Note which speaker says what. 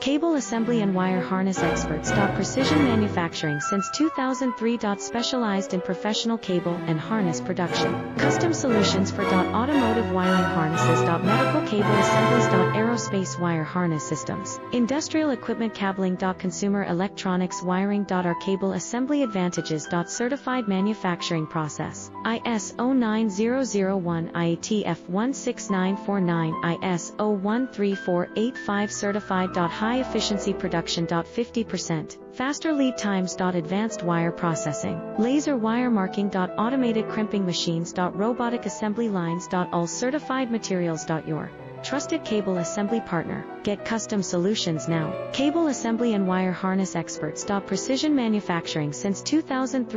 Speaker 1: Cable assembly and wire harness experts. Precision manufacturing since 2003. Specialized in professional cable and harness production. Custom solutions for automotive wiring harnesses. Medical cable assemblies. Aerospace wire harness systems. Industrial equipment cabling. Consumer electronics wiring. Our cable assembly advantages. Certified manufacturing process. ISO 9001 IATF 16949 ISO 13485 certified. High efficiency production. 50% faster lead times. Advanced wire processing, laser wire marking. Automated crimping machines. Robotic assembly lines. All certified materials. Your trusted cable assembly partner. Get custom solutions now. Cable assembly and wire harness experts. Precision manufacturing since 2003.